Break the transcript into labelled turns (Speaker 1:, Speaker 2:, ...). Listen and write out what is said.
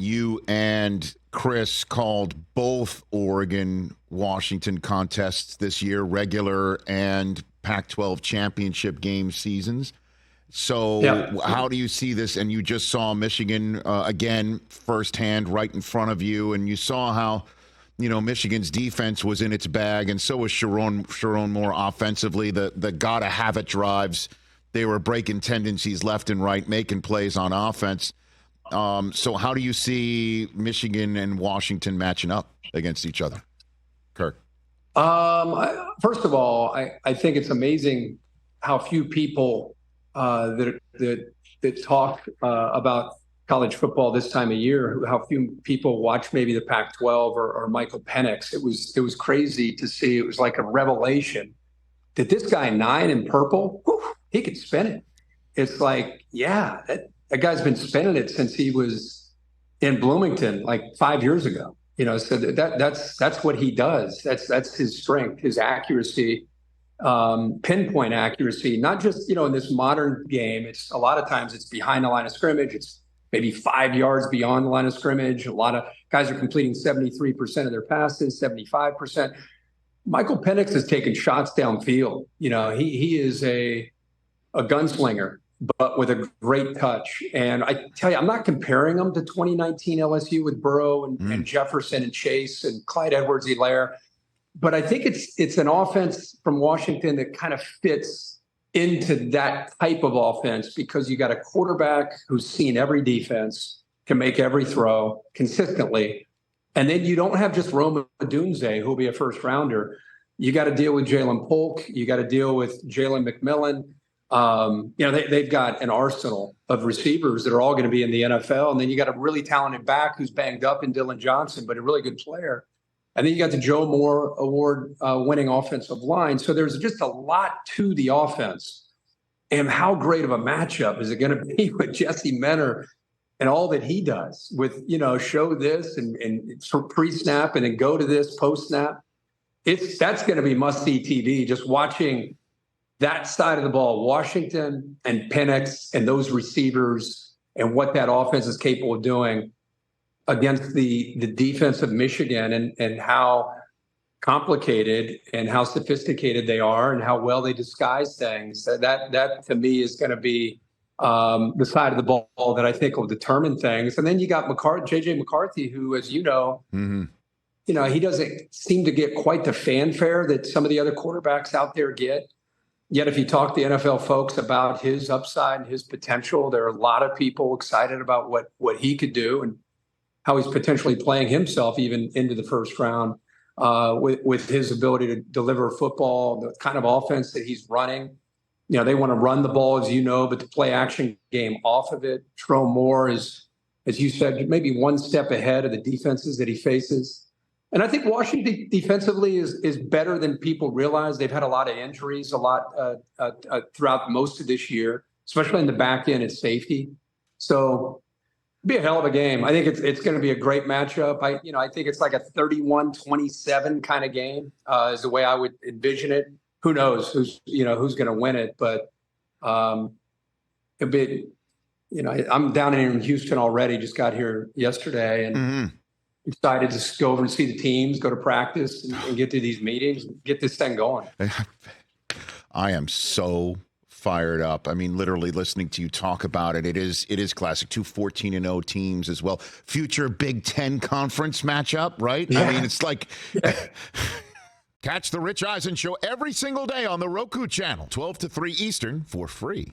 Speaker 1: you and Chris called both Oregon-Washington contests this year, regular and Pac-12 championship game seasons. So how do you see this? And you just saw Michigan again firsthand right in front of you, and you saw how, Michigan's defense was in its bag, and so was Sharon Moore offensively. The gotta-have-it drives, they were breaking tendencies left and right, making plays on offense. So how do you see Michigan and Washington matching up against each other, Kirk?
Speaker 2: First of all, I think it's amazing how few people that talk about college football this time of year, how few people watch maybe the Pac-12 or Michael Penix. It was crazy to see. It was like a revelation that this guy 9 in purple, he could spin it. It's like, that guy's been spinning it since he was in Bloomington like 5 years ago. So that's what he does. That's his strength, his accuracy, pinpoint accuracy. Not just in this modern game. It's a lot of times it's behind the line of scrimmage. It's maybe 5 yards beyond the line of scrimmage. A lot of guys are completing 73% of their passes, 75%. Michael Penix has taken shots downfield. He is a gunslinger, but with a great touch. And I tell you, I'm not comparing him to 2019 LSU with Burrow and Jefferson and Chase and Clyde Edwards-Helaire. But I think it's an offense from Washington that kind of fits into that type of offense because you got a quarterback who's seen every defense, can make every throw consistently. And then you don't have just Rome Odunze, who'll be a first rounder. You got to deal with Jalen Polk. You got to deal with Jalen McMillan. They've got an arsenal of receivers that are all going to be in the NFL. And then you got a really talented back who's banged up in Dylan Johnson, but a really good player. And then you got the Joe Moore Award winning offensive line. So there's just a lot to the offense. And how great of a matchup is it going to be with Jesse Menner and all that he does with, show this and pre-snap and then go to this post-snap? That's going to be must-see TV, just watching that side of the ball, Washington and Penix and those receivers and what that offense is capable of doing against the defense of Michigan and how complicated and how sophisticated they are and how well they disguise things. That to me is going to be the side of the ball that I think will determine things. And then you got JJ McCarthy, who, as you know, he doesn't seem to get quite the fanfare that some of the other quarterbacks out there get. Yet if you talk to NFL folks about his upside and his potential, there are a lot of people excited about what he could do and how he's potentially playing himself even into the first round with his ability to deliver football, the kind of offense that he's running. They want to run the ball, as you know, but to play action game off of it. Tro Moore is, as you said, maybe one step ahead of the defenses that he faces. And I think Washington defensively is better than people realize. They've had a lot of injuries, throughout most of this year, especially in the back end at safety. So it'll be a hell of a game. I think it's going to be a great matchup. I think it's like a 31-27 kind of game is the way I would envision it. Who knows who's going to win it, but it'll be, I'm down in Houston already. Just got here yesterday and excited to go over and see the teams, go to practice and get to these meetings, and get this thing going.
Speaker 1: I am so fired up. I mean, literally listening to you talk about it. It is classic. 2 14-0 teams as well. Future Big Ten conference matchup, right? Yeah. I mean, it's like catch the Rich Eisen Show every single day on the Roku channel, 12 to 3 Eastern for free.